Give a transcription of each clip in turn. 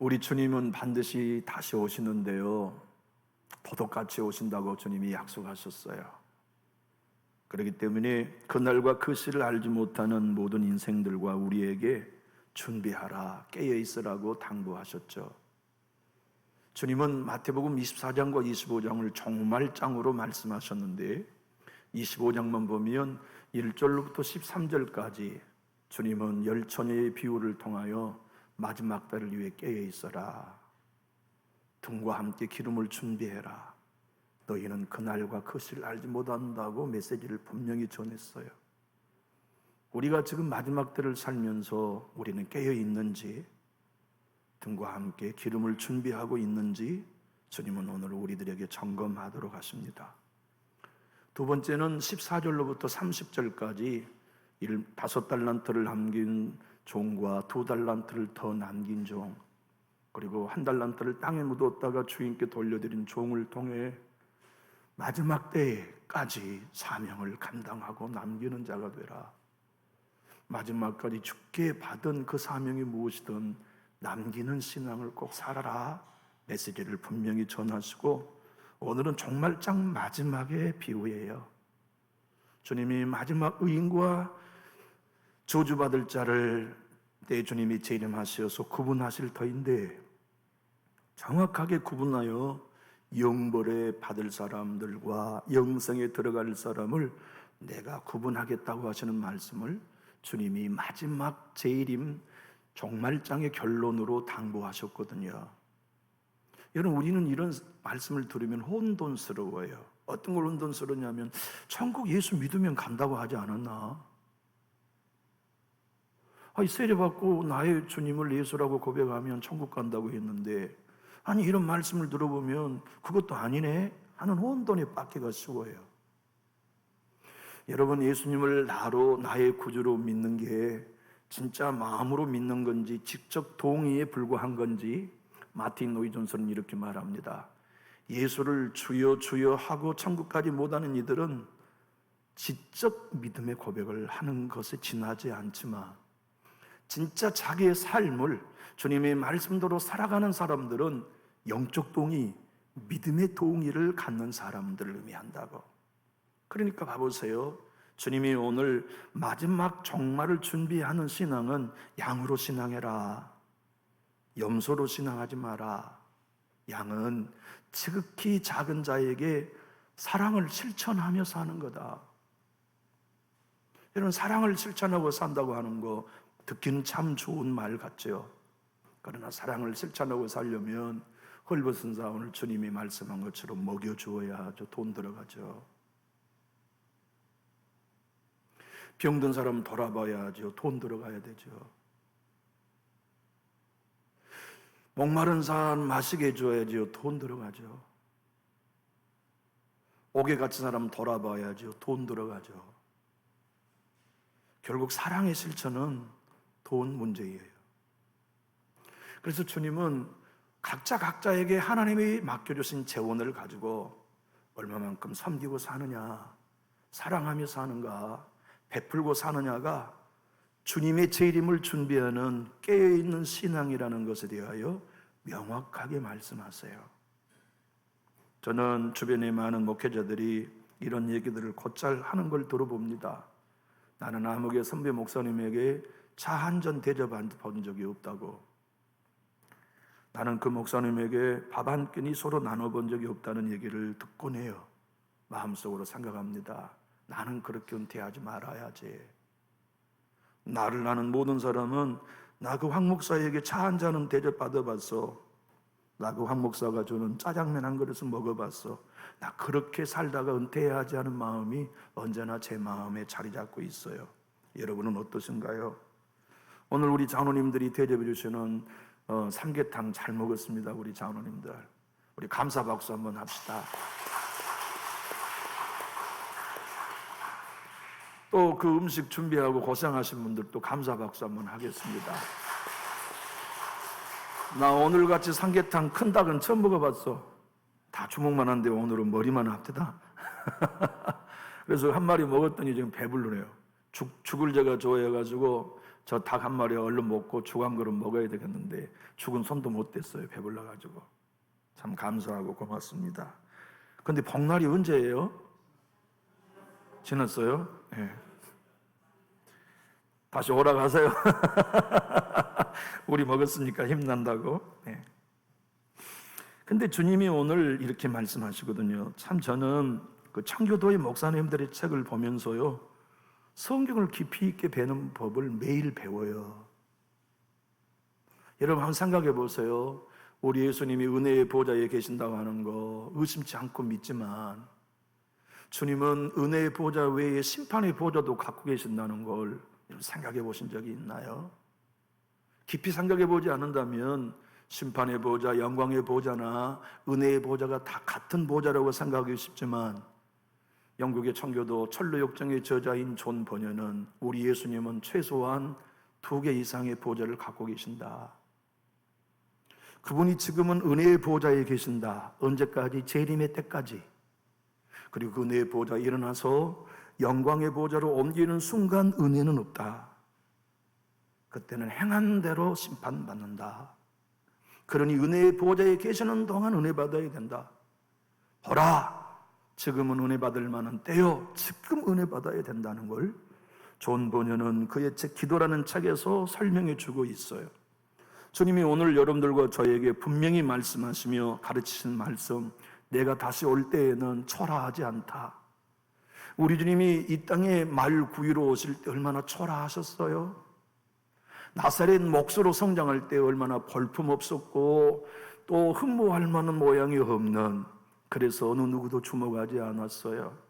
우리 주님은 반드시 다시 오시는데요, 도둑같이 오신다고 주님이 약속하셨어요. 그렇기 때문에 그날과 그 시를 알지 못하는 모든 인생들과 우리에게 준비하라, 깨어있으라고 당부하셨죠. 주님은 마태복음 24장과 25장을 종말장으로 말씀하셨는데 25장만 보면 1절로부터 13절까지 주님은 열처녀의 비유를 통하여 마지막 때를 위해 깨어있어라, 등과 함께 기름을 준비해라, 너희는 그날과 그 시를 알지 못한다고 메시지를 분명히 전했어요. 우리가 지금 마지막 때를 살면서 우리는 깨어있는지, 등과 함께 기름을 준비하고 있는지 주님은 오늘 우리들에게 점검하도록 하십니다. 두 번째는 14절로부터 30절까지 5달란트를 남긴 종과 2달란트를 더 남긴 종, 그리고 1달란트를 땅에 묻었다가 주인께 돌려드린 종을 통해 마지막 때까지 사명을 감당하고 남기는 자가 되라. 마지막까지 주께 받은 그 사명이 무엇이든 남기는 신앙을 꼭 살아라 메시지를 분명히 전하시고, 오늘은 종말장 마지막의 비유예요. 주님이 마지막 의인과 저주받을 자를 내 주님이 재림하셔서 구분하실 터인데, 정확하게 구분하여 영벌에 받을 사람들과 영생에 들어갈 사람을 내가 구분하겠다고 하시는 말씀을 주님이 마지막 재림 종말장의 결론으로 당부하셨거든요. 여러분, 우리는 이런 말씀을 들으면 혼돈스러워요. 어떤 걸 혼돈스러우냐면, 천국 예수 믿으면 간다고 하지 않았나? 세례받고 나의 주님을 예수라고 고백하면 천국 간다고 했는데, 아니 이런 말씀을 들어보면 그것도 아니네 하는 혼돈에 빠개가 쉬워요. 여러분, 예수님을 나로 나의 구주로 믿는 게 진짜 마음으로 믿는 건지 직접 동의에 불과한 건지 마틴 노이존스는 이렇게 말합니다. 예수를 주여 주여 하고 천국까지 못하는 이들은 지적 믿음의 고백을 하는 것에 지나지 않지만, 진짜 자기의 삶을 주님의 말씀대로 살아가는 사람들은 영적 동의, 믿음의 동의를 갖는 사람들을 의미한다고. 그러니까 봐보세요. 주님이 오늘 마지막 종말을 준비하는 신앙은 양으로 신앙해라, 염소로 신앙하지 마라. 양은 지극히 작은 자에게 사랑을 실천하며 사는 거다. 여러분, 사랑을 실천하고 산다고 하는 거 듣기는 참 좋은 말 같죠. 그러나 사랑을 실천하고 살려면 헐벗은 자 오늘 주님이 말씀한 것처럼 먹여주어야 하죠. 돈 들어가죠. 병든 사람 돌아봐야 하죠. 돈 들어가야 되죠. 목마른 사람 마시게 해줘야죠. 돈 들어가죠. 옥에 갇힌 사람 돌아봐야죠. 돈 들어가죠. 결국 사랑의 실천은 돈 문제예요. 그래서 주님은 각자에게 하나님이 맡겨주신 재원을 가지고 얼마만큼 섬기고 사느냐, 사랑하며 사는가, 베풀고 사느냐가 주님의 재림을 준비하는 깨어있는 신앙이라는 것에 대하여 명확하게 말씀하세요. 저는 주변에 많은 목회자들이 이런 얘기들을 곧잘 하는 걸 들어봅니다. 나는 아무개 선배 목사님에게 차 한 잔 대접한 적이 없다고, 나는 그 목사님에게 밥 한 끼니 서로 나눠본 적이 없다는 얘기를 듣곤 해요. 마음속으로 생각합니다. 나는 그렇게 은퇴하지 말아야지. 나를 아는 모든 사람은 나 그 황 목사에게 차 한 잔은 대접받아봤어. 나 그 황 목사가 주는 짜장면 한 그릇은 먹어봤어. 나 그렇게 살다가 은퇴해야지 하는 마음이 언제나 제 마음에 자리 잡고 있어요. 여러분은 어떠신가요? 오늘 우리 장로님들이 대접해 주시는 삼계탕 잘 먹었습니다. 우리 장로님들, 우리 감사 박수 한번 합시다. 또 그 음식 준비하고 고생하신 분들도 감사 박수 한번 하겠습니다. 나 오늘같이 삼계탕 큰 닭은 처음 먹어봤어. 다 주먹만 한데 오늘은 머리만 합니다. 그래서 한 마리 먹었더니 지금 배불러네요. 죽을 제가 좋아해가지고 저 닭 한 마리 얼른 먹고 죽 한 그릇 먹어야 되겠는데 죽은 손도 못 댔어요. 배불러가지고. 참 감사하고 고맙습니다. 근데 복날이 언제예요? 지났어요? 네. 다시 오라가세요. 우리 먹었으니까 힘난다고. 네. 근데 주님이 오늘 이렇게 말씀하시거든요. 참 저는 그 청교도의 목사님들의 책을 보면서요, 성경을 깊이 있게 배우는 법을 매일 배워요. 여러분 한번 생각해 보세요. 우리 예수님이 은혜의 보좌에 계신다고 하는 거 의심치 않고 믿지만, 주님은 은혜의 보좌 외에 심판의 보좌도 갖고 계신다는 걸 생각해 보신 적이 있나요? 깊이 생각해 보지 않는다면 심판의 보좌, 영광의 보좌나 은혜의 보좌가 다 같은 보좌라고 생각하기 쉽지만, 영국의 청교도 천루역정의 저자인 존 버녀는 우리 예수님은 최소한 2개 이상의 보좌를 갖고 계신다. 그분이 지금은 은혜의 보좌에 계신다. 언제까지? 재림의 때까지. 그리고 그 은혜의 보좌에 일어나서 영광의 보좌로 옮기는 순간 은혜는 없다. 그때는 행한 대로 심판받는다. 그러니 은혜의 보좌에 계시는 동안 은혜 받아야 된다. 보라, 지금은 은혜 받을 만한 때요. 지금 은혜 받아야 된다는 걸 존 버녀는 그의 책 기도라는 책에서 설명해 주고 있어요. 주님이 오늘 여러분들과 저에게 분명히 말씀하시며 가르치신 말씀, 내가 다시 올 때에는 초라하지 않다. 우리 주님이 이 땅에 말 구유로 오실 때 얼마나 초라하셨어요? 나사렛 목수로 성장할 때 얼마나 볼품 없었고 또 흠모할 만한 모양이 없는, 그래서 어느 누구도 주목하지 않았어요.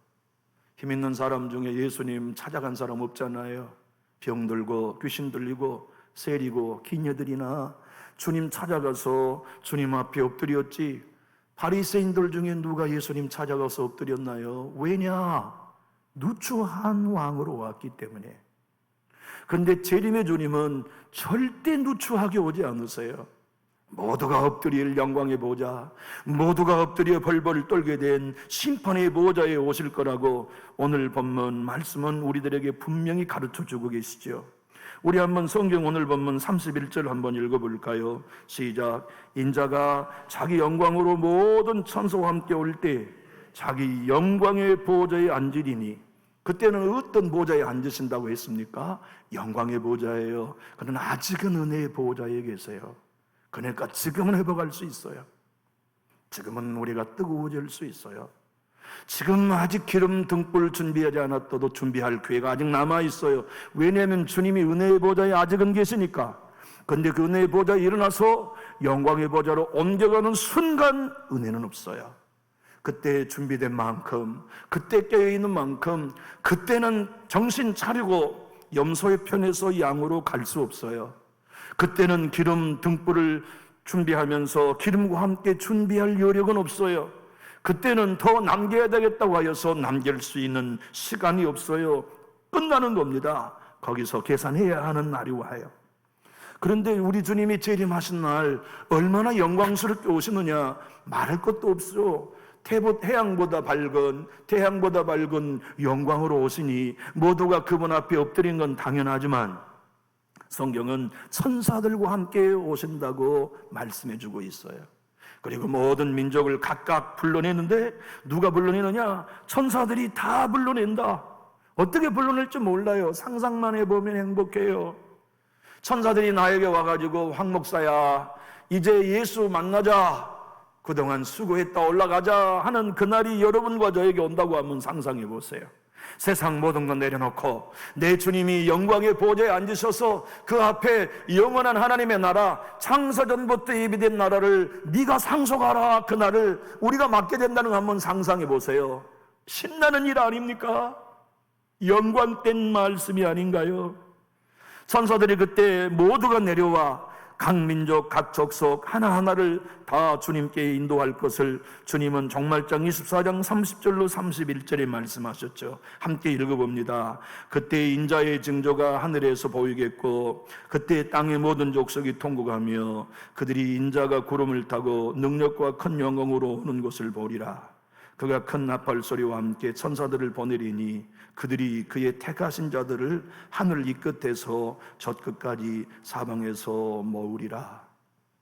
힘 있는 사람 중에 예수님 찾아간 사람 없잖아요. 병들고 귀신 들리고 세리고 기녀들이나 주님 찾아가서 주님 앞에 엎드렸지. 바리새인들 중에 누가 예수님 찾아가서 엎드렸나요? 왜냐? 누추한 왕으로 왔기 때문에. 그런데 재림의 주님은 절대 누추하게 오지 않으세요. 모두가 엎드릴 영광의 보좌, 모두가 엎드려 벌벌 떨게 된 심판의 보좌에 오실 거라고 오늘 본문 말씀은 우리들에게 분명히 가르쳐주고 계시죠. 우리 한번 성경 오늘 본문 31절 한번 읽어볼까요? 시작. 인자가 자기 영광으로 모든 천사와 함께 올 때 자기 영광의 보좌에 앉으리니. 그때는 어떤 보좌에 앉으신다고 했습니까? 영광의 보좌예요. 그러나 아직은 은혜의 보좌에 계세요. 그러니까 지금은 회복할 수 있어요. 지금은 우리가 뜨거워질 수 있어요. 지금 아직 기름 등불 준비하지 않았어도 준비할 기회가 아직 남아있어요. 왜냐하면 주님이 은혜의 보좌에 아직은 계시니까. 그런데 그 은혜의 보좌에 일어나서 영광의 보좌로 옮겨가는 순간 은혜는 없어요. 그때 준비된 만큼, 그때 깨어있는 만큼, 그때는 정신 차리고 염소의 편에서 양으로 갈 수 없어요. 그때는 기름 등불을 준비하면서 기름과 함께 준비할 여력은 없어요. 그때는 더 남겨야 되겠다고 하여서 남길 수 있는 시간이 없어요. 끝나는 겁니다. 거기서 계산해야 하는 날이 와요. 그런데 우리 주님이 재림하신 날 얼마나 영광스럽게 오시느냐, 말할 것도 없어. 태양보다 밝은 영광으로 오시니 모두가 그분 앞에 엎드린 건 당연하지만 성경은 천사들과 함께 오신다고 말씀해주고 있어요. 그리고 모든 민족을 각각 불러내는데 누가 불러내느냐? 천사들이 다 불러낸다. 어떻게 불러낼지 몰라요. 상상만 해보면 행복해요. 천사들이 나에게 와가지고 황 목사야, 이제 예수 만나자, 그동안 수고했다, 올라가자 하는 그날이 여러분과 저에게 온다고 하면 상상해 보세요. 세상 모든 건 내려놓고 내 주님이 영광의 보좌에 앉으셔서 그 앞에 영원한 하나님의 나라, 창세전부터 예비된 나라를 네가 상속하라, 그 날을 우리가 맡게 된다는 거 한번 상상해 보세요. 신나는 일 아닙니까? 영광된 말씀이 아닌가요? 천사들이 그때 모두가 내려와 각 민족, 각 족속 하나하나를 다 주님께 인도할 것을 주님은 종말장 24장 30절로 31절에 말씀하셨죠. 함께 읽어봅니다. 그때 인자의 징조가 하늘에서 보이겠고 그때 땅의 모든 족속이 통곡하며 그들이 인자가 구름을 타고 능력과 큰 영광으로 오는 것을 보리라. 그가 큰 나팔 소리와 함께 천사들을 보내리니 그들이 그의 택하신 자들을 하늘 이 끝에서 저 끝까지 사방에서 모으리라.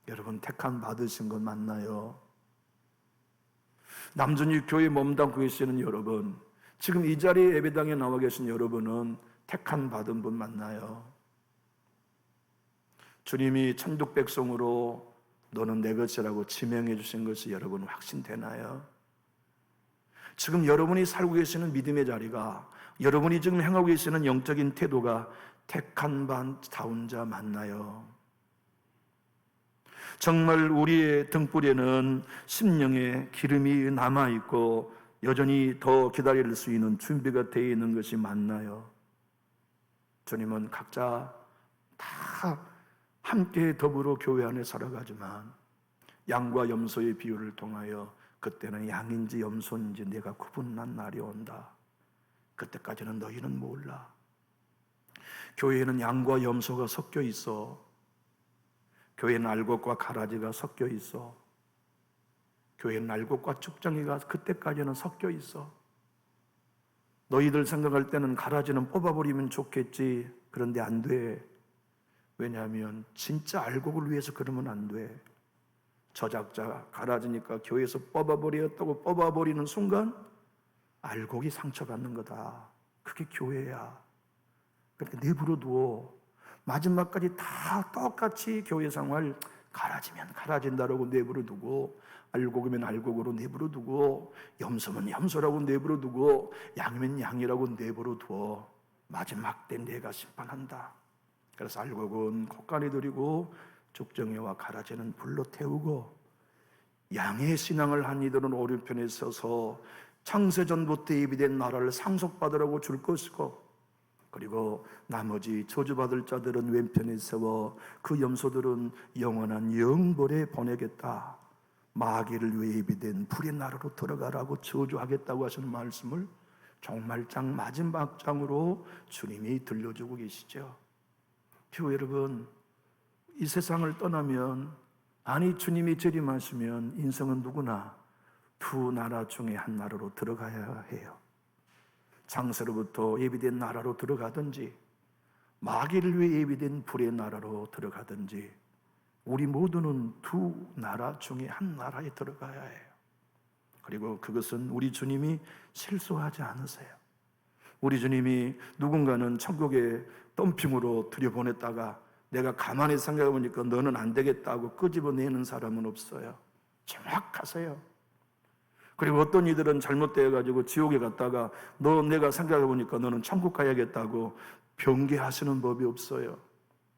여러분, 택한 받으신 건 맞나요? 남준이 교회 몸담고 계시는 여러분, 지금 이 자리에 예배당에 나와 계신 여러분은 택한 받은 분 맞나요? 주님이 천국 백성으로 너는 내 것이라고 지명해 주신 것이 여러분 확신되나요? 지금 여러분이 살고 계시는 믿음의 자리가, 여러분이 지금 행하고 계시는 영적인 태도가 택한 바다운 자 맞나요? 정말 우리의 등불에는 심령의 기름이 남아있고 여전히 더 기다릴 수 있는 준비가 되어 있는 것이 맞나요? 주님은 각자 다 함께 더불어 교회 안에 살아가지만 양과 염소의 비유를 통하여 그때는 양인지 염소인지 내가 구분한 날이 온다. 그때까지는 너희는 몰라. 교회에는 양과 염소가 섞여 있어. 교회는 알곡과 가라지가 섞여 있어. 교회는 알곡과 쭉정이가 그때까지는 섞여 있어. 너희들 생각할 때는 가라지는 뽑아버리면 좋겠지. 그런데 안 돼. 왜냐하면 진짜 알곡을 위해서 그러면 안 돼. 저작자 가라지니까 교회에서 뽑아버렸다고 뽑아버리는 순간 알곡이 상처받는 거다. 그게 교회야. 그러니까 내버려두어. 마지막까지 다 똑같이 교회 생활 가라지면 가라진다라고 내버려두고, 알곡이면 알곡으로 내버려두고, 염소면 염소라고 내버려두고, 양이면 양이라고 내버려두어. 마지막 때 내가 심판한다. 그래서 알곡은 콧간에 들이고 죽정이와 가라지는 불로 태우고, 양의 신앙을 한 이들은 오른편에 서서 창세전부터 예비된 나라를 상속받으라고 줄 것이고, 그리고 나머지 저주받을 자들은 왼편에 세워 그 염소들은 영원한 영벌에 보내겠다. 마귀를 위해 예비된 불의 나라로 들어가라고 저주하겠다고 하시는 말씀을 종말장 마지막 장으로 주님이 들려주고 계시죠. 교회 여러분, 이 세상을 떠나면, 아니 주님이 재림하시면 인생은 누구나 두 나라 중에 한 나라로 들어가야 해요. 창세로부터 예비된 나라로 들어가든지 마귀를 위해 예비된 불의 나라로 들어가든지, 우리 모두는 두 나라 중에 한 나라에 들어가야 해요. 그리고 그것은 우리 주님이 실수하지 않으세요. 우리 주님이 누군가는 천국에 덤핑으로 들여보냈다가 내가 가만히 생각해 보니까 너는 안 되겠다고 끄집어내는 사람은 없어요. 정확하세요. 그리고 어떤 이들은 잘못되어가지고 지옥에 갔다가 너 내가 생각해 보니까 너는 천국 가야겠다고 변개하시는 법이 없어요.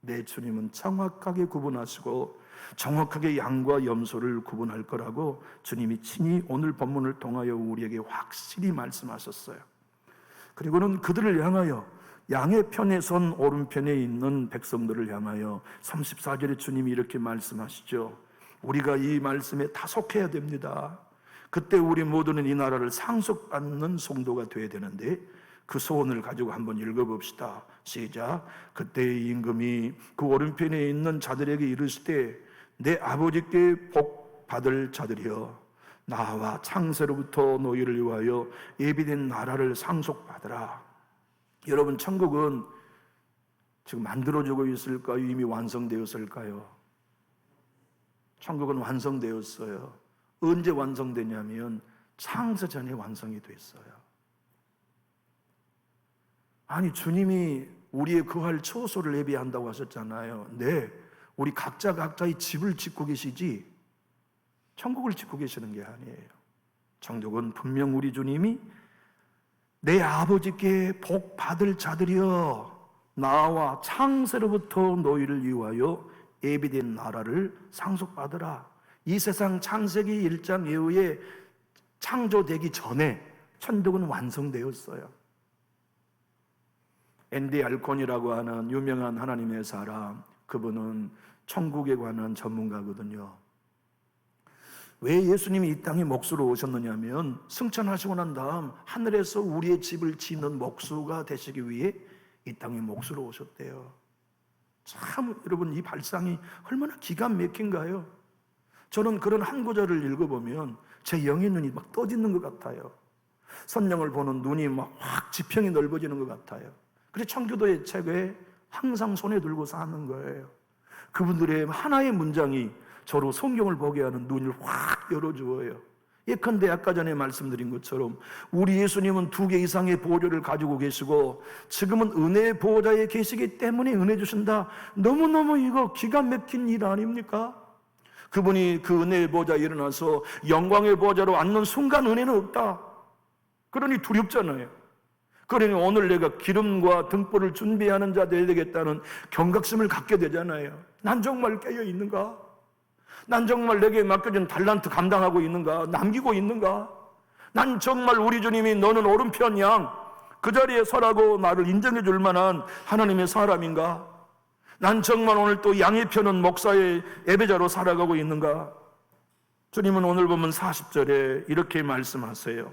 내 주님은 정확하게 구분하시고 정확하게 양과 염소를 구분할 거라고 주님이 친히 오늘 본문을 통하여 우리에게 확실히 말씀하셨어요. 그리고는 그들을 향하여, 양의 편에 선 오른편에 있는 백성들을 향하여 34절에 주님이 이렇게 말씀하시죠. 우리가 이 말씀에 다속해야 됩니다. 그때 우리 모두는 이 나라를 상속받는 성도가 되어야 되는데, 그 소원을 가지고 한번 읽어봅시다. 시작. 그때의 임금이 그 오른편에 있는 자들에게 이르시되 내 아버지께 복 받을 자들이여, 나와 창세로부터 너희를 위하여 예비된 나라를 상속받으라. 여러분, 천국은 지금 만들어지고 있을까요? 이미 완성되었을까요? 천국은 완성되었어요. 언제 완성되냐면 창세 전에 완성이 됐어요. 아니 주님이 우리의 거할 처소를 예비한다고 하셨잖아요. 네, 우리 각자의 집을 짓고 계시지 천국을 짓고 계시는 게 아니에요. 천국은 분명 우리 주님이 내 아버지께 복 받을 자들이여, 나와 창세로부터 너희를 위하여 예비된 나라를 상속받으라. 이 세상 창세기 1장 이후에 창조되기 전에 천국은 완성되었어요. 앤디 알콘이라고 하는 유명한 하나님의 사람, 그분은 천국에 관한 전문가거든요. 왜 예수님이 이 땅에 목수로 오셨느냐면, 승천하시고 난 다음 하늘에서 우리의 집을 짓는 목수가 되시기 위해 이 땅에 목수로 오셨대요. 참 여러분, 이 발상이 얼마나 기가 막힌가요? 저는 그런 한 구절을 읽어보면 제 영의 눈이 막 떠지는 것 같아요. 성령을 보는 눈이 막 확 지평이 넓어지는 것 같아요. 그래서 청교도의 책에 항상 손에 들고 사는 거예요. 그분들의 하나의 문장이 저로 성경을 보게 하는 눈을 확 열어주어요. 예컨대 아까 전에 말씀드린 것처럼 우리 예수님은 2개 이상의 보좌를 가지고 계시고 지금은 은혜의 보좌에 계시기 때문에 은혜 주신다. 너무너무 이거 기가 막힌 일 아닙니까? 그분이 그 은혜의 보좌에 일어나서 영광의 보좌로 앉는 순간 은혜는 없다. 그러니 두렵잖아요. 그러니 오늘 내가 기름과 등불을 준비하는 자 되어야 되겠다는 경각심을 갖게 되잖아요. 난 정말 깨어 있는가? 난 정말 내게 맡겨진 달란트 감당하고 있는가? 남기고 있는가? 난 정말 우리 주님이 너는 오른편 양 그 자리에 서라고 나를 인정해 줄 만한 하나님의 사람인가? 난 정말 오늘 또 양의 편은 목사의 예배자로 살아가고 있는가? 주님은 오늘 보면 40절에 이렇게 말씀하세요.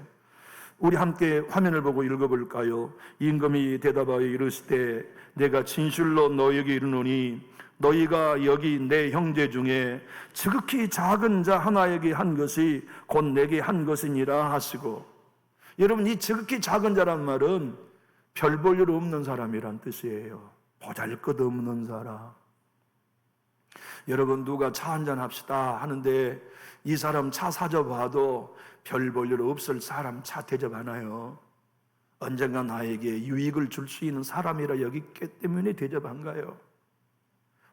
우리 함께 화면을 보고 읽어볼까요? 임금이 대답하여 이르시되 내가 진실로 너희에게 이르노니 너희가 여기 내 형제 중에 지극히 작은 자 하나에게 한 것이 곧 내게 한 것이니라 하시고, 여러분 이 지극히 작은 자란 말은 별 볼 일 없는 사람이란 뜻이에요. 보잘것없는 사람. 여러분 누가 차 한잔 합시다 하는데 이 사람 차 사줘봐도 별 볼 일 없을 사람 차 대접하나요? 언젠가 나에게 유익을 줄 수 있는 사람이라 여기기 때문에 대접한가요?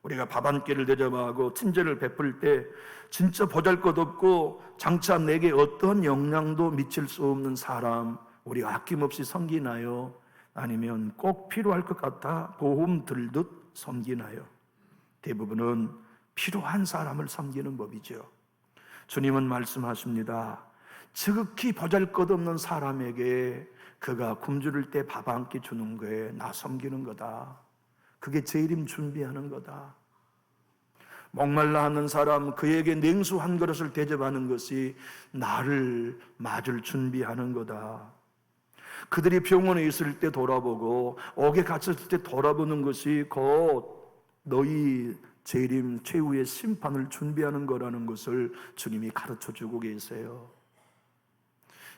우리가 밥 한 끼를 대접하고 친절을 베풀 때 진짜 보잘것없고 장차 내게 어떤 영향도 미칠 수 없는 사람 우리가 아낌없이 섬기나요? 아니면 꼭 필요할 것 같아 보험 들듯 섬기나요? 대부분은 필요한 사람을 섬기는 법이죠. 주님은 말씀하십니다. 지극히 보잘것없는 사람에게 그가 굶주릴 때 밥 한 끼 주는 거에 나 섬기는 거다. 그게 재림 준비하는 거다. 목말라 하는 사람 그에게 냉수 한 그릇을 대접하는 것이 나를 맞을 준비하는 거다. 그들이 병원에 있을 때 돌아보고 옥에 갇혔을 때 돌아보는 것이 곧 너희 재림 최후의 심판을 준비하는 거라는 것을 주님이 가르쳐주고 계세요.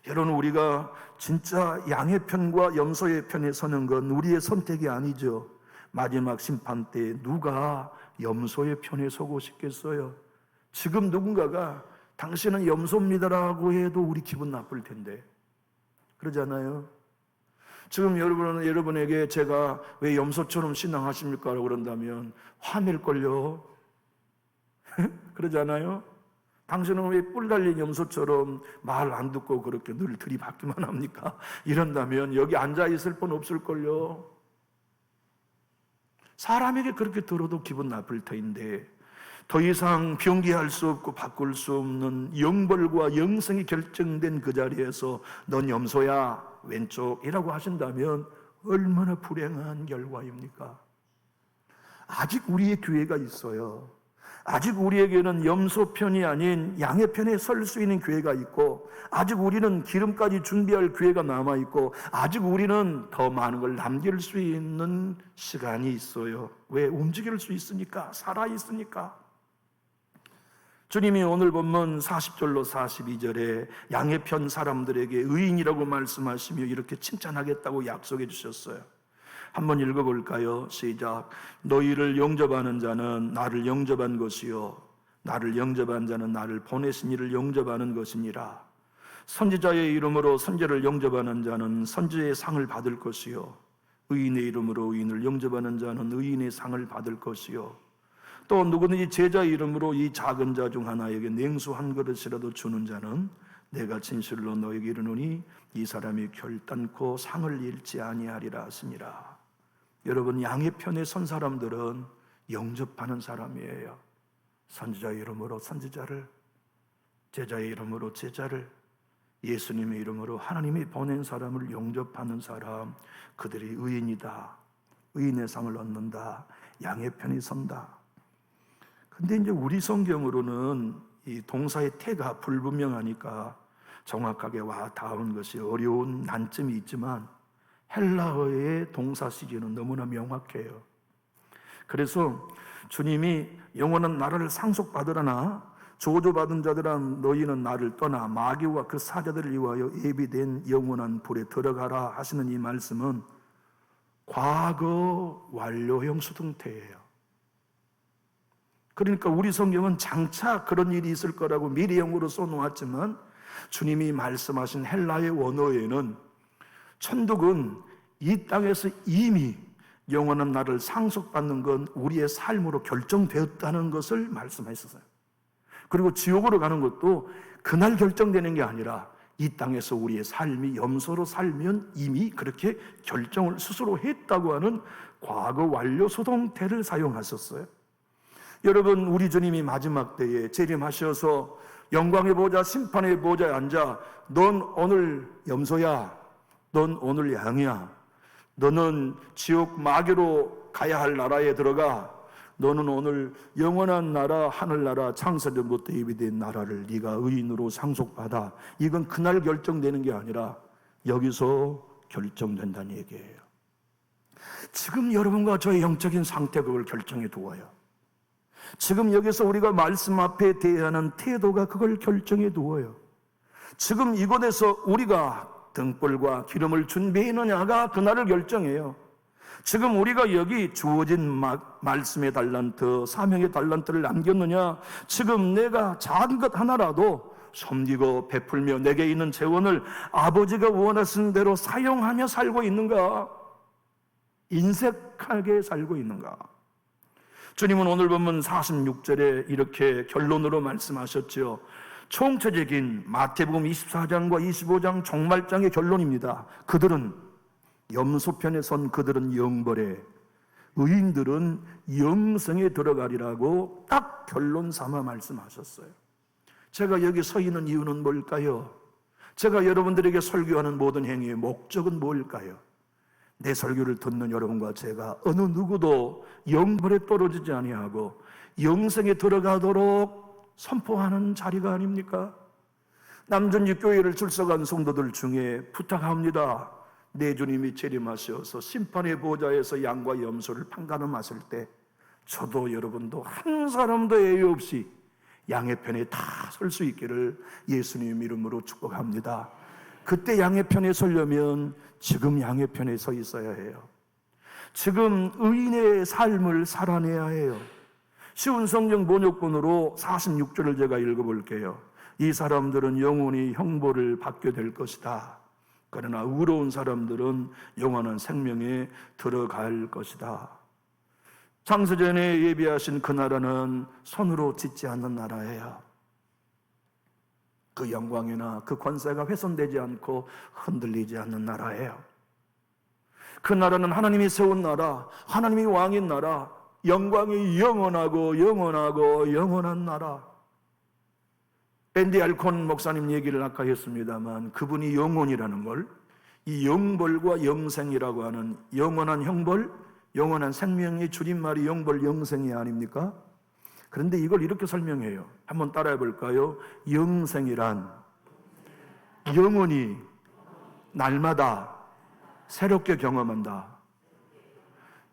여러분 우리가 진짜 양의 편과 염소의 편에 서는 건 우리의 선택이 아니죠. 마지막 심판 때 누가 염소의 편에 서고 싶겠어요? 지금 누군가가 당신은 염소입니다라고 해도 우리 기분 나쁠 텐데 그러잖아요. 지금 여러분에게 제가 왜 염소처럼 신앙하십니까? 라고 그런다면 화낼걸요. 그러잖아요. 당신은 왜 뿔 달린 염소처럼 말 안 듣고 그렇게 늘 들이받기만 합니까? 이런다면 여기 앉아있을 뻔 없을걸요. 사람에게 그렇게 들어도 기분 나쁠 터인데 더 이상 변기할 수 없고 바꿀 수 없는 영벌과 영성이 결정된 그 자리에서 넌 염소야 왼쪽이라고 하신다면 얼마나 불행한 결과입니까? 아직 우리의 기회가 있어요. 아직 우리에게는 염소 편이 아닌 양의 편에 설 수 있는 기회가 있고 아직 우리는 기름까지 준비할 기회가 남아있고 아직 우리는 더 많은 걸 남길 수 있는 시간이 있어요. 왜? 움직일 수 있으니까, 살아있으니까. 주님이 오늘 본문 40절로 42절에 양의 편 사람들에게 의인이라고 말씀하시며 이렇게 칭찬하겠다고 약속해 주셨어요. 한번 읽어볼까요? 시작. 너희를 영접하는 자는 나를 영접한 것이요 나를 영접한 자는 나를 보내신 이를 영접하는 것이니라. 선지자의 이름으로 선지자를 영접하는 자는 선지자의 상을 받을 것이요 의인의 이름으로 의인을 영접하는 자는 의인의 상을 받을 것이요 또 누구든지 제자의 이름으로 이 작은 자 중 하나에게 냉수 한 그릇이라도 주는 자는 내가 진실로 너에게 이르노니 이 사람이 결단코 상을 잃지 아니하리라 하시니라. 여러분 양의 편에 선 사람들은 영접하는 사람이에요. 선지자의 이름으로 선지자를, 제자의 이름으로 제자를, 예수님의 이름으로 하나님이 보낸 사람을 영접하는 사람, 그들이 의인이다. 의인의 상을 얻는다. 양의 편이 선다. 근데 이제 우리 성경으로는 이 동사의 태가 불분명하니까 정확하게 와 닿은 것이 어려운 난점이 있지만 헬라어의 동사 시제는 너무나 명확해요. 그래서 주님이 영원한 나라를 상속받으라나 저주받은 자들아 너희는 나를 떠나 마귀와 그 사자들을 위하여 예비된 영원한 불에 들어가라 하시는 이 말씀은 과거 완료형 수동태예요. 그러니까 우리 성경은 장차 그런 일이 있을 거라고 미래형으로 써놓았지만 주님이 말씀하신 헬라의 원어에는 천국은 이 땅에서 이미 영원한 나를 상속받는 건 우리의 삶으로 결정되었다는 것을 말씀하셨어요. 그리고 지옥으로 가는 것도 그날 결정되는 게 아니라 이 땅에서 우리의 삶이 염소로 살면 이미 그렇게 결정을 스스로 했다고 하는 과거 완료 수동태를 사용하셨어요. 여러분, 우리 주님이 마지막 때에 재림하셔서 영광의 보좌, 심판의 보좌에 앉아 넌 오늘 염소야, 넌 오늘 양이야, 너는 지옥 마귀로 가야 할 나라에 들어가, 너는 오늘 영원한 나라, 하늘나라, 창세전부터 예비된 나라를 네가 의인으로 상속받아. 이건 그날 결정되는 게 아니라 여기서 결정된다는 얘기예요. 지금 여러분과 저의 영적인 상태, 그걸 결정해 두어요. 지금 여기서 우리가 말씀 앞에 대하는 태도가 그걸 결정해 두어요. 지금 이곳에서 우리가 등불과 기름을 준비했느냐가 그날을 결정해요. 지금 우리가 여기 주어진 말씀의 달란트, 사명의 달란트를 남겼느냐, 지금 내가 작은 것 하나라도 섬기고 베풀며 내게 있는 재원을 아버지가 원하신 대로 사용하며 살고 있는가, 인색하게 살고 있는가. 주님은 오늘 본문 46절에 이렇게 결론으로 말씀하셨죠. 총체적인 마태복음 24장과 25장 종말장의 결론입니다. 그들은 염소편에 선 그들은 영벌에, 의인들은 영생에 들어가리라고 딱 결론 삼아 말씀하셨어요. 제가 여기 서 있는 이유는 뭘까요? 제가 여러분들에게 설교하는 모든 행위의 목적은 뭘까요? 내 설교를 듣는 여러분과 제가 어느 누구도 영벌에 떨어지지 아니하고 영생에 들어가도록 선포하는 자리가 아닙니까? 남전지 교회를 출석한 성도들 중에 부탁합니다. 내 주님이 재림하셔서 심판의 보좌에서 양과 염소를 판가름하실 때 저도 여러분도 한 사람도 예외 없이 양의 편에 다 설 수 있기를 예수님 이름으로 축복합니다. 그때 양의 편에 서려면 지금 양의 편에 서 있어야 해요. 지금 의인의 삶을 살아내야 해요. 쉬운 성경 번역본으로 46절을 제가 읽어볼게요. 이 사람들은 영원히 형벌을 받게 될 것이다. 그러나 의로운 사람들은 영원한 생명에 들어갈 것이다. 창세전에 예비하신 그 나라는 손으로 짓지 않는 나라예요. 그 영광이나 그 권세가 훼손되지 않고 흔들리지 않는 나라예요. 그 나라는 하나님이 세운 나라, 하나님이 왕인 나라, 영광이 영원하고 영원하고 영원한 나라. 앤디 알콘 목사님 얘기를 아까 했습니다만 그분이 영혼이라는 걸, 이 영벌과 영생이라고 하는 영원한 형벌, 영원한 생명의 줄임말이 영벌 영생이 아닙니까? 그런데 이걸 이렇게 설명해요. 한번 따라해 볼까요? 영생이란 영원히 날마다 새롭게 경험한다.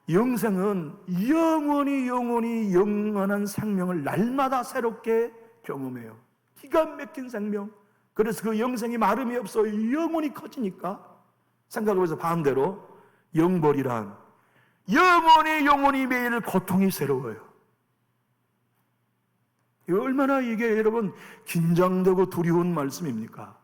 영생은 영원히 영원한 생명을 날마다 새롭게 경험해요. 기가 막힌 생명. 그래서 그 영생이 마름이 없어 영원히 커지니까. 생각해보면서 반대로 영벌이란 영원히 매일 고통이 새로워요. 얼마나 이게 여러분 긴장되고 두려운 말씀입니까?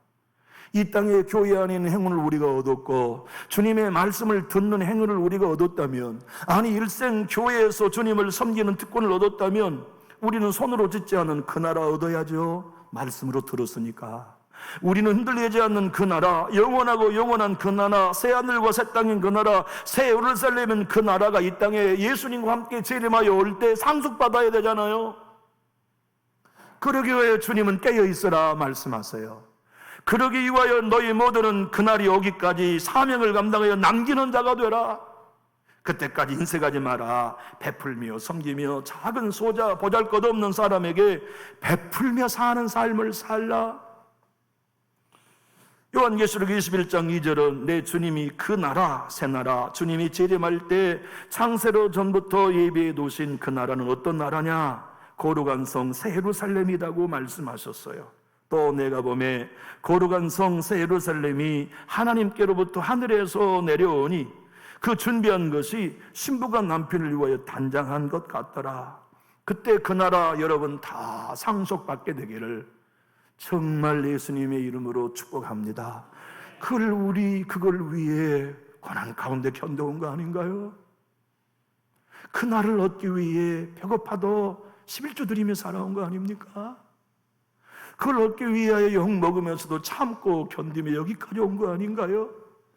이 땅의 교회 안에 있는 행운을 우리가 얻었고 주님의 말씀을 듣는 행운을 우리가 얻었다면, 아니 일생 교회에서 주님을 섬기는 특권을 얻었다면 우리는 손으로 짓지 않은 그 나라 얻어야죠. 말씀으로 들었으니까. 우리는 흔들리지 않는 그 나라, 영원하고 영원한 그 나라, 새 하늘과 새 땅인 그 나라, 새 예루살렘인 그 나라가 이 땅에 예수님과 함께 재림하여 올 때 상속받아야 되잖아요. 그러기 위하여 주님은 깨어있으라 말씀하세요. 그러기 위하여 너희 모두는 그날이 오기까지 사명을 감당하여 남기는 자가 되라. 그때까지 인색하지 마라. 베풀며 섬기며 작은 소자 보잘것없는 사람에게 베풀며 사는 삶을 살라. 요한계시록 21장 2절은 내 주님이 그 나라, 새 나라, 주님이 재림할 때 창세로 전부터 예비해 두신 그 나라는 어떤 나라냐? 거룩한 성 새 예루살렘이라고 말씀하셨어요. 또 내가 보매 거룩한 성 새 예루살렘이 하나님께로부터 하늘에서 내려오니 그 준비한 것이 신부가 남편을 위하여 단장한 것 같더라. 그때 그 나라 여러분 다 상속받게 되기를 정말 예수님의 이름으로 축복합니다. 그걸 위해 고난 가운데 견뎌온 거 아닌가요? 그 날을 얻기 위해 배고파도 11조 드리며 살아온 거 아닙니까? 그걸 얻기 위하여 욕 먹으면서도 참고 견디며 여기까지 온 거 아닌가요?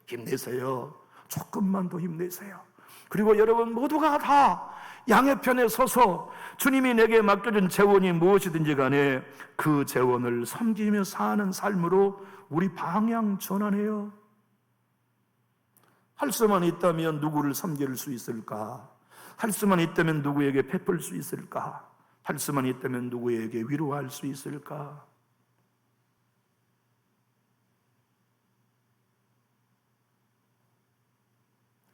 힘내세요. 조금만 더 힘내세요. 그리고 여러분 모두가 다 양의 편에 서서 주님이 내게 맡겨준 재원이 무엇이든지 간에 그 재원을 섬기며 사는 삶으로 우리 방향 전환해요. 할 수만 있다면 누구를 섬길 수 있을까? 할 수만 있다면 누구에게 베풀 수 있을까? 할 수만 있다면 누구에게 위로할 수 있을까?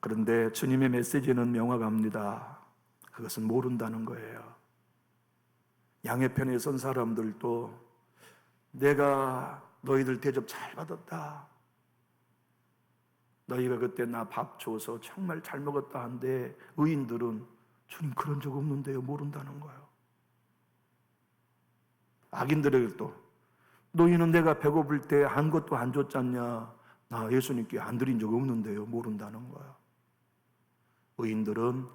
그런데 주님의 메시지는 명확합니다. 그것은 모른다는 거예요. 양의 편에 선 사람들도 내가 너희들 대접 잘 받았다. 너희가 그때 나 밥 줘서 정말 잘 먹었다 한데 의인들은 주님 그런 적 없는데요. 모른다는 거예요. 악인들에게도 너희는 내가 배고플 때 한 것도 안 줬잖냐. 나 예수님께 안 드린 적 없는데요. 모른다는 거예요. 의인들은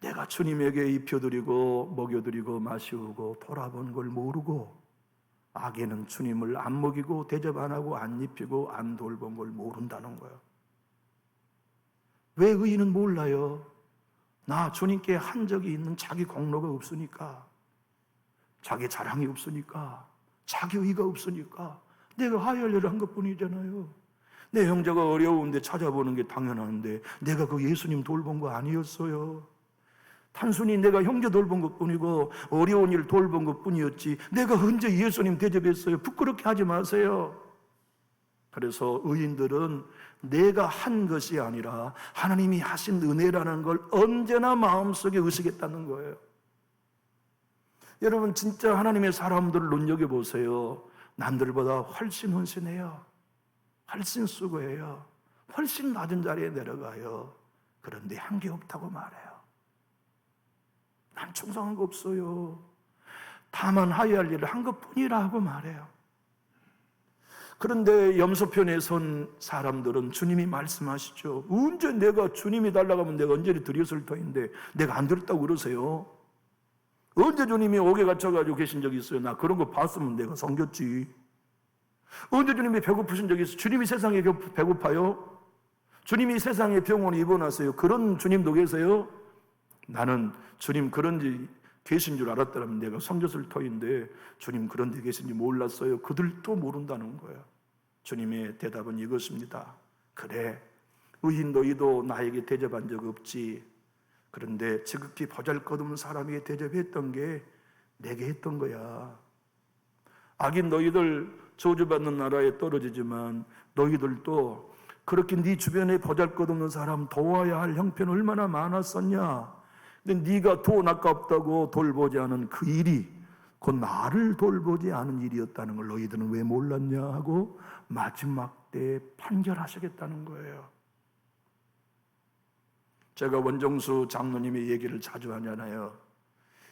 내가 주님에게 입혀드리고 먹여드리고 마시우고 돌아본 걸 모르고 악인은 주님을 안 먹이고 대접 안 하고 안 입히고 안 돌본 걸 모른다는 거예요. 왜 의인은 몰라요? 나 주님께 한 적이 있는 자기 공로가 없으니까, 자기 자랑이 없으니까, 자기 의가 없으니까 내가 하야할 일을 한 것뿐이잖아요. 내 형제가 어려운데 찾아보는 게 당연한데 내가 그 예수님 돌본 거 아니었어요. 단순히 내가 형제 돌본 것뿐이고 어려운 일 돌본 것뿐이었지 내가 언제 예수님 대접했어요? 부끄럽게 하지 마세요. 그래서 의인들은 내가 한 것이 아니라 하나님이 하신 은혜라는 걸 언제나 마음속에 의식했다는 거예요. 여러분 진짜 하나님의 사람들을 눈여겨보세요. 남들보다 훨씬 헌신해요. 훨씬 수고해요. 훨씬 낮은 자리에 내려가요. 그런데 한 게 없다고 말해요. 난 충성한 거 없어요. 다만 하여야 할 일을 한 것뿐이라고 말해요. 그런데 염소편에 선 사람들은 주님이 말씀하시죠. 언제 내가 주님이 달라고 하면 내가 언제 드렸을 터인데 내가 안 드렸다고 그러세요? 언제 주님이 옥에 갇혀가지고 계신 적이 있어요? 나 그런 거 봤으면 내가 섬겼지. 언제 주님이 배고프신 적이 있어요? 주님이 세상에 배고파요? 주님이 세상에 병원에 입원하세요? 그런 주님도 계세요? 나는 주님 그런 데 계신 줄 알았다면 내가 섬겼을 터인데 주님 그런 데 계신지 몰랐어요. 그들도 모른다는 거예요. 주님의 대답은 이것입니다. 그래, 의인 너희도 나에게 대접한 적 없지. 그런데 지극히 보잘것없는 사람에게 대접했던 게 내게 했던 거야. 악인 너희들 저주받는 나라에 떨어지지만 너희들도 그렇게 네 주변에 보잘것없는 사람 도와야 할 형편 얼마나 많았었냐. 근데 네가 돈 아깝다고 돌보지 않은 그 일이 곧 나를 돌보지 않은 일이었다는 걸 너희들은 왜 몰랐냐 하고 마지막 때에 판결하시겠다는 거예요. 제가 원정수 장로님의 얘기를 자주 하잖아요.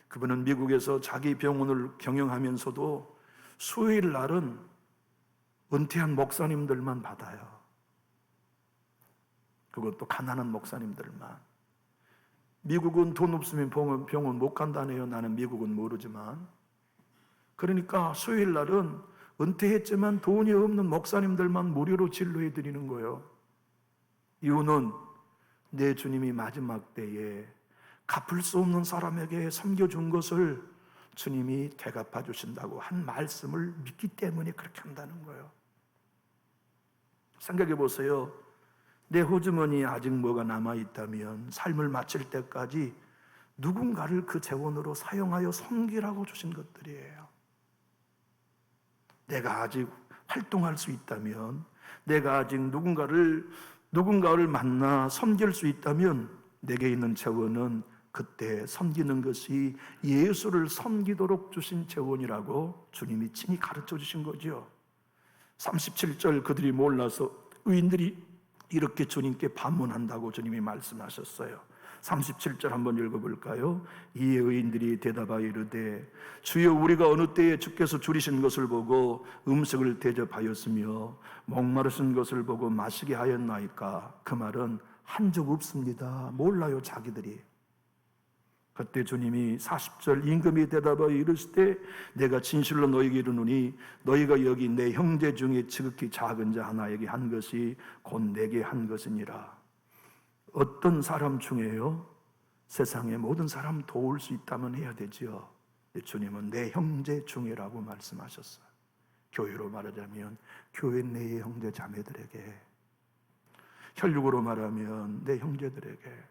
그분은 미국에서 자기 병원을 경영하면서도 수요일 날은 은퇴한 목사님들만 받아요. 그것도 가난한 목사님들만. 미국은 돈 없으면 병원 못 간다네요. 나는 미국은 모르지만. 그러니까 수요일 날은 은퇴했지만 돈이 없는 목사님들만 무료로 진료해 드리는 거예요. 이유는 내 주님이 마지막 때에 갚을 수 없는 사람에게 섬겨준 것을 주님이 되갚아 주신다고 한 말씀을 믿기 때문에 그렇게 한다는 거예요. 생각해 보세요. 내 호주머니에 아직 뭐가 남아있다면 삶을 마칠 때까지 누군가를 그 재원으로 사용하여 섬기라고 주신 것들이에요. 내가 아직 활동할 수 있다면, 내가 아직 누군가를 만나 섬길 수 있다면 내게 있는 재원은 그때 섬기는 것이 예수를 섬기도록 주신 재원이라고 주님이 친히 가르쳐 주신 거죠. 37절 그들이 몰라서 의인들이 이렇게 주님께 반문한다고 주님이 말씀하셨어요. 37절 한번 읽어볼까요? 이에 의인들이 대답하여 이르되 주여 우리가 어느 때에 주께서 줄이신 것을 보고 음식을 대접하였으며 목마르신 것을 보고 마시게 하였나이까? 그 말은 한 적 없습니다. 몰라요 자기들이. 그때 주님이 40절 임금이 대답하여 이르시되 내가 진실로 너희에게 이르노니 너희가 여기 내 형제 중에 지극히 작은 자 하나에게 한 것이 곧 내게 한 것이니라. 어떤 사람 중에요? 세상의 모든 사람 도울 수 있다면 해야 되지요. 주님은 내 형제 중에라고 말씀하셨어요. 교회로 말하자면 교회 내의 형제 자매들에게, 혈육으로 말하면 내 형제들에게.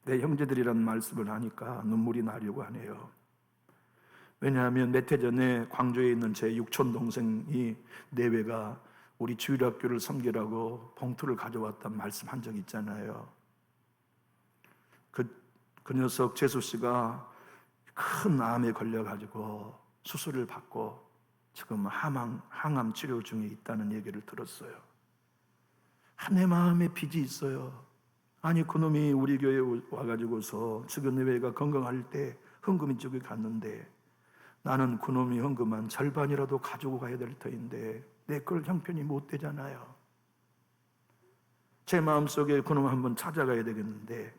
내 형제들이라는 말씀을 하니까 눈물이 나려고 하네요. 왜냐하면 몇 해 전에 광주에 있는 제 육촌 동생이 내외가 우리 주일학교를 섬기라고 봉투를 가져왔단 말씀한 적 있잖아요. 그 녀석 재수 씨가 큰 암에 걸려가지고 수술을 받고 지금 항암 치료 중에 있다는 얘기를 들었어요. 내 마음에 빚이 있어요. 아니 그놈이 우리 교회에 와가지고서 지금 내외가 건강할 때 헌금이 쪽에 갔는데 나는 그놈이 헌금한 절반이라도 가지고 가야 될 터인데 내 걸 형편이 못 되잖아요. 제 마음속에 그놈 한번 찾아가야 되겠는데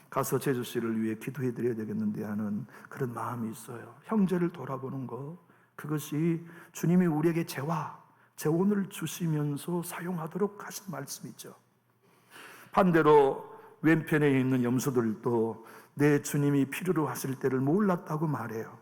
가서 재수 씨를 위해 기도해 드려야 되겠는데 하는 그런 마음이 있어요. 형제를 돌아보는 거, 그것이 주님이 우리에게 재원을 주시면서 사용하도록 하신 말씀이죠. 반대로 왼편에 있는 염소들도 내 주님이 필요로 하실 때를 몰랐다고 말해요.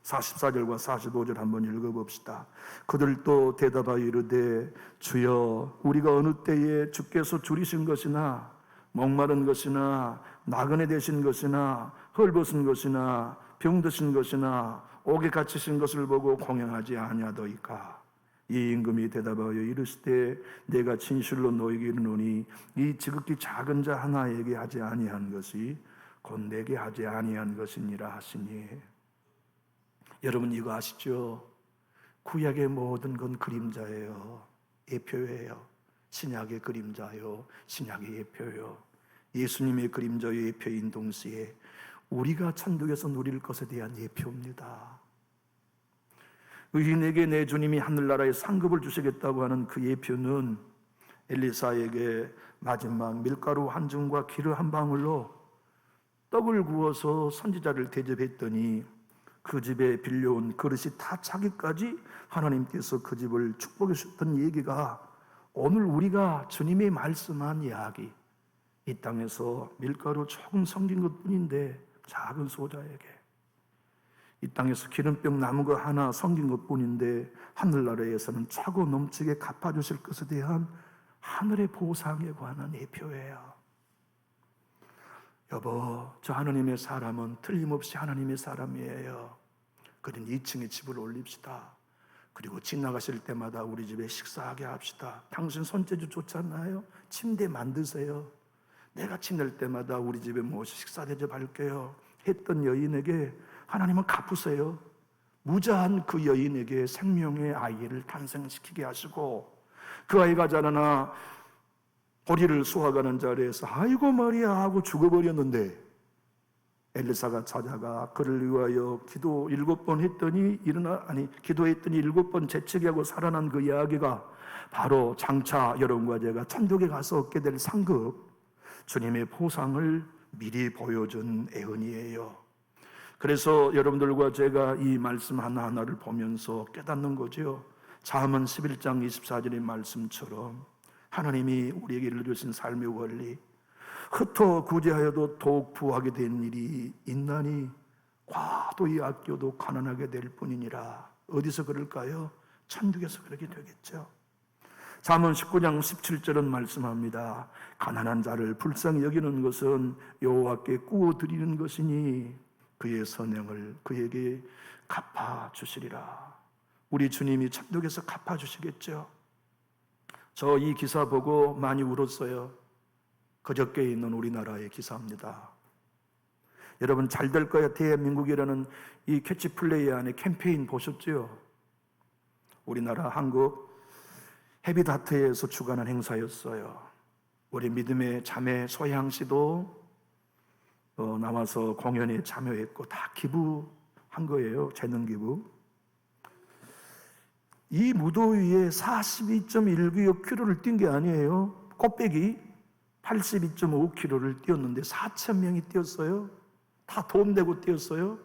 44절과 45절 한번 읽어봅시다. 그들도 대답하여 이르되 주여 우리가 어느 때에 주께서 줄이신 것이나 목마른 것이나 나그네 되신 것이나 헐벗은 것이나 병드신 것이나 옥에 갇히신 것을 보고 공양하지 아니하더이까? 이 임금이 대답하여 이르시되 내가 진실로 너에게 이르노니 이 지극히 작은 자 하나에게 하지 아니한 것이 곧 내게 하지 아니한 것이니라 하시니. 여러분 이거 아시죠? 구약의 모든 건 그림자예요. 예표예요. 신약의 그림자요, 신약의 예표요. 예수님의 그림자의 예표인 동시에 우리가 천국에서 누릴 것에 대한 예표입니다. 의인에게 내 주님이 하늘나라에 상급을 주시겠다고 하는 그 예표는 엘리사에게 마지막 밀가루 한 줌과 기름 한 방울로 떡을 구워서 선지자를 대접했더니 그 집에 빌려온 그릇이 다 차기까지 하나님께서 그 집을 축복해 주셨던 얘기가 오늘 우리가 주님이 말씀한 이야기, 이 땅에서 밀가루 조금 섬긴 것뿐인데 작은 소자에게, 이 땅에서 기름병 남은 거 하나 섬긴 것뿐인데 하늘나라에서는 차고 넘치게 갚아주실 것에 대한 하늘의 보상에 관한 예표예요. 여보, 저 하나님의 사람은 틀림없이 하나님의 사람이에요. 그는 2층에 집을 올립시다. 그리고 지나가실 때마다 우리 집에 식사하게 합시다. 당신 손재주 좋잖아요. 침대 만드세요. 내가 지낼 때마다 우리 집에 모셔 식사 대접할게요 했던 여인에게 하나님은 갚으세요. 무자한 그 여인에게 생명의 아이를 탄생시키게 하시고 그 아이가 자라나 보리를 쏘아가는 자리에서 아이고 머리야 하고 죽어버렸는데 엘리사가 찾아가 그를 위하여 기도 7번 했더니 기도했더니 7번 재채기 하고 살아난 그 이야기가 바로 장차 여러분과 제가 천국에 가서 얻게 될 상급, 주님의 보상을 미리 보여준 애언이에요. 그래서 여러분들과 제가 이 말씀 하나하나를 보면서 깨닫는 거죠. 잠언 11장 24절의 말씀처럼 하나님이 우리에게 일러주신 삶의 원리, 흩어 구제하여도 더욱 부하게 된 일이 있나니 과도히 아껴도 가난하게 될 뿐이니라. 어디서 그럴까요? 천국에서 그렇게 되겠죠. 잠언 19장 17절은 말씀합니다. 가난한 자를 불쌍히 여기는 것은 여호와께 꾸어드리는 것이니 그의 선행을 그에게 갚아주시리라. 우리 주님이 천국에서 갚아주시겠죠. 저 이 기사 보고 많이 울었어요. 그저께 있는 우리나라의 기사입니다. 여러분, 잘 될 거야 대한민국이라는 이 캐치플레이 안에 캠페인 보셨죠? 우리나라 한국 헤비다트에서 주관한 행사였어요. 우리 믿음의 자매 소양 씨도 나와서 공연에 참여했고 다 기부한 거예요. 재능 기부. 이 무더위에 42.196km를 뛴 게 아니에요. 꽃배기 82.5km를 뛰었는데 4,000명이 뛰었어요. 다 돈 내고 뛰었어요.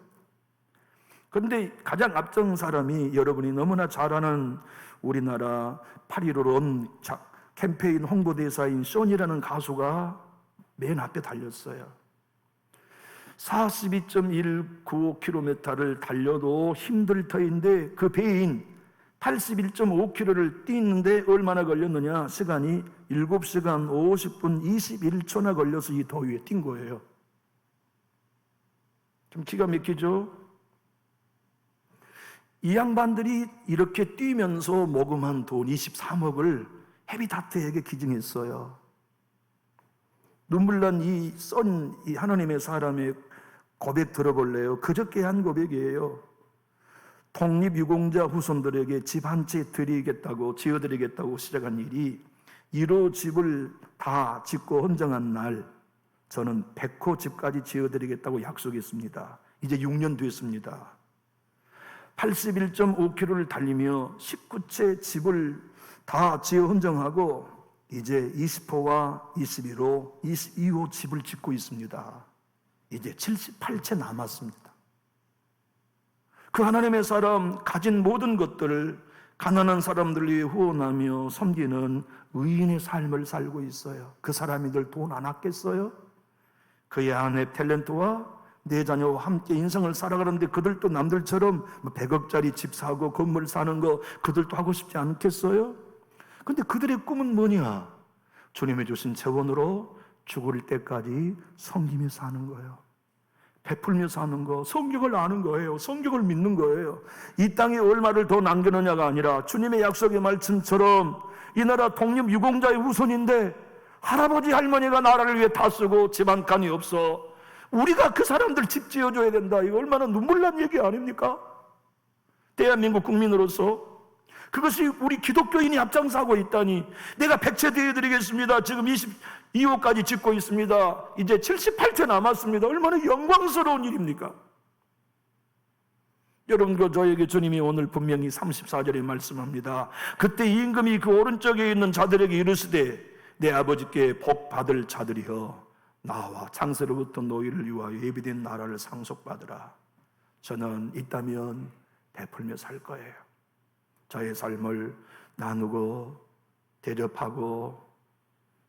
그런데 가장 앞선 사람이 여러분이 너무나 잘 아는 우리나라 8.15론 캠페인 홍보대사인 쇼니라는 가수가 맨 앞에 달렸어요. 42.195km를 달려도 힘들 터인데 그 배인 81.5km를 뛰는데 얼마나 걸렸느냐? 시간이 7시간 50분 21초나 걸려서 이 더위에 뛴 거예요. 좀 기가 막히죠? 이 양반들이 이렇게 뛰면서 모금한 돈 23억을 헤비다트에게 기증했어요. 눈물난 이 하나님의 사람의 고백 들어볼래요? 그저께 한 고백이에요. 독립유공자 후손들에게 집 한 채 지어드리겠다고 시작한 일이 1호 집을 다 짓고 헌정한 날 저는 100호 집까지 지어드리겠다고 약속했습니다. 이제 6년 됐습니다. 81.5km를 달리며 19채 집을 다 지어 헌정하고 이제 20호와 21호, 22호 집을 짓고 있습니다. 이제 78채 남았습니다. 그 하나님의 사람 가진 모든 것들을 가난한 사람들 위해 후원하며 섬기는 의인의 삶을 살고 있어요. 그 사람이들 돈 안 아꼈어요? 그의 아내 탤런트와 네 자녀와 함께 인생을 살아가는데 그들도 남들처럼 100억짜리 집 사고 건물 사는 거 그들도 하고 싶지 않겠어요? 근데 그들의 꿈은 뭐냐? 주님이 주신 재원으로 죽을 때까지 섬기며 사는 거예요. 베풀며 사는 거, 성경을 아는 거예요. 성경을 믿는 거예요. 이 땅에 얼마를 더 남겨놓냐가 아니라 주님의 약속의 말씀처럼 이 나라 독립유공자의 후손인데 할아버지 할머니가 나라를 위해 다 쓰고 집 한 칸이 없어. 우리가 그 사람들 집 지어줘야 된다. 이거 얼마나 눈물 난 얘기 아닙니까? 대한민국 국민으로서 그것이 우리 기독교인이 앞장서고 있다니. 내가 100채 대해드리겠습니다. 지금 22호까지 짓고 있습니다. 이제 78채 남았습니다. 얼마나 영광스러운 일입니까? 여러분, 저에게 주님이 오늘 분명히 34절에 말씀합니다. 그때 임금이 그 오른쪽에 있는 자들에게 이르시되 내 아버지께 복 받을 자들이여 나와 창세로부터 너희를 위하여 예비된 나라를 상속받으라. 저는 있다면 베풀며 살 거예요. 저의 삶을 나누고 대접하고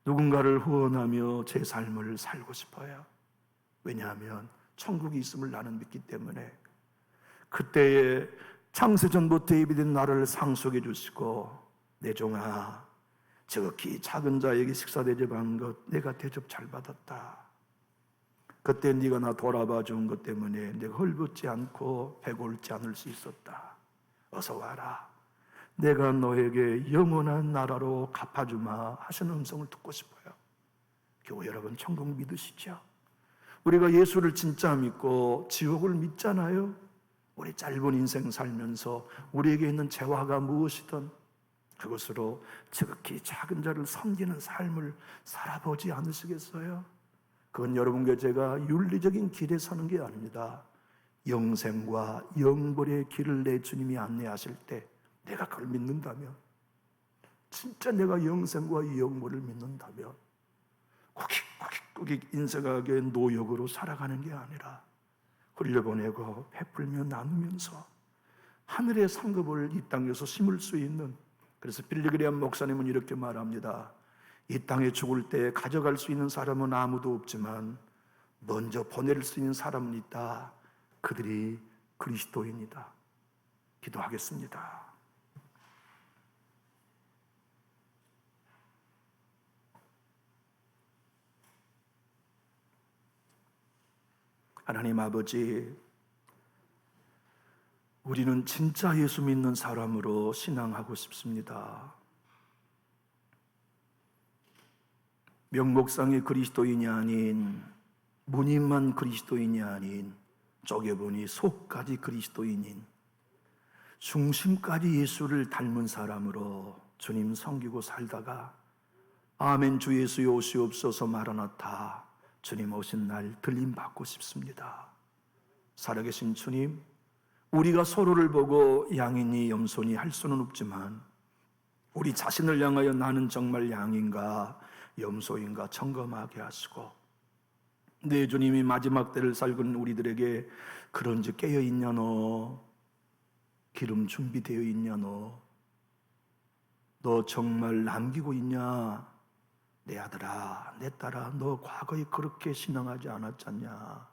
누군가를 후원하며 제 삶을 살고 싶어요. 왜냐하면 천국이 있음을 나는 믿기 때문에. 그때에 창세전부터 예비된 나라를 상속해 주시고 내 종아 지극히 작은 자에게 식사 대접한 것 내가 대접 잘 받았다. 그때 네가 나 돌아봐 준 것 때문에 내가 헐벗지 않고 배고프지 않을 수 있었다. 어서 와라. 내가 너에게 영원한 나라로 갚아주마 하시는 음성을 듣고 싶어요. 교회 여러분, 천국 믿으시죠? 우리가 예수를 진짜 믿고 지옥을 믿잖아요. 우리 짧은 인생 살면서 우리에게 있는 재화가 무엇이든 그것으로 지극히 작은 자를 섬기는 삶을 살아보지 않으시겠어요? 그건 여러분과 제가 윤리적인 길에 서는 게 아닙니다. 영생과 영벌의 길을 내 주님이 안내하실 때 내가 그걸 믿는다면, 진짜 내가 영생과 영벌을 믿는다면 꾸깃꾸깃 인생하게 노역으로 살아가는 게 아니라 흘려보내고 베풀며 나누면서 하늘의 상급을 이 땅에서 심을 수 있는. 그래서 빌리그레암 목사님은 이렇게 말합니다. 이 땅에 죽을 때 가져갈 수 있는 사람은 아무도 없지만 먼저 보낼 수 있는 사람은 있다. 그들이 그리스도인이다. 기도하겠습니다. 하나님 아버지, 우리는 진짜 예수 믿는 사람으로 신앙하고 싶습니다. 명목상의 그리스도인이 아닌 무늬만 그리스도인이 아닌 쪼개보니 속까지 그리스도인인 중심까지 예수를 닮은 사람으로 주님 섬기고 살다가 아멘 주 예수여 오시옵소서 마라나타 주님 오신 날 들림 받고 싶습니다. 살아계신 주님, 우리가 서로를 보고 양이니 염소니 할 수는 없지만 우리 자신을 향하여 나는 정말 양인가 염소인가 점검하게 하시고 내 주님이 마지막 때를 살군 우리들에게 그런즉 깨어있냐 너, 기름 준비되어 있냐 너 정말 남기고 있냐, 내 아들아 내 딸아 너 과거에 그렇게 신앙하지 않았잖냐,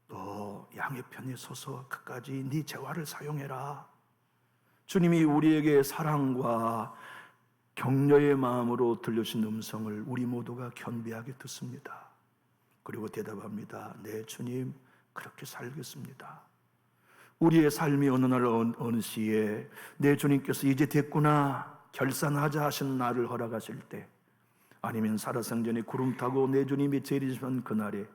너 양의 편에 서서 끝까지 네 재화를 사용해라. 주님이 우리에게 사랑과 격려의 마음으로 들려주신 음성을 우리 모두가 겸비하게 듣습니다. 그리고 대답합니다. 네 주님 그렇게 살겠습니다. 우리의 삶이 어느 날 어느 시에 내 주님께서 이제 됐구나 결산하자 하신 날을 허락하실 때, 아니면 살아생전에 구름 타고 내 주님이 재림하신 그날에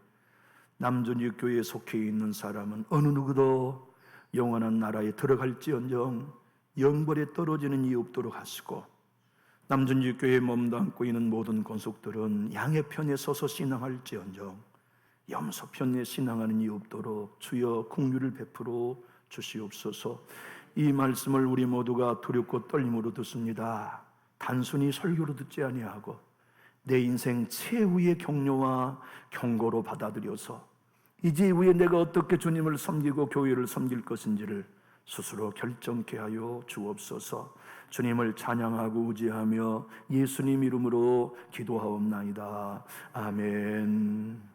남준육교회에 속해 있는 사람은 어느 누구도 영원한 나라에 들어갈지언정 영벌에 떨어지는 이 없도록 하시고, 남준육교회에 몸담고 있는 모든 권속들은 양의 편에 서서 신앙할지언정 염소 편에 신앙하는 이 없도록 주여 긍휼을 베풀어 주시옵소서. 이 말씀을 우리 모두가 두렵고 떨림으로 듣습니다. 단순히 설교로 듣지 아니하고 내 인생 최후의 격려와 경고로 받아들여서 이제 이후에 내가 어떻게 주님을 섬기고 교회를 섬길 것인지를 스스로 결정케 하여 주옵소서. 주님을 찬양하고 의지하며 예수님 이름으로 기도하옵나이다. 아멘.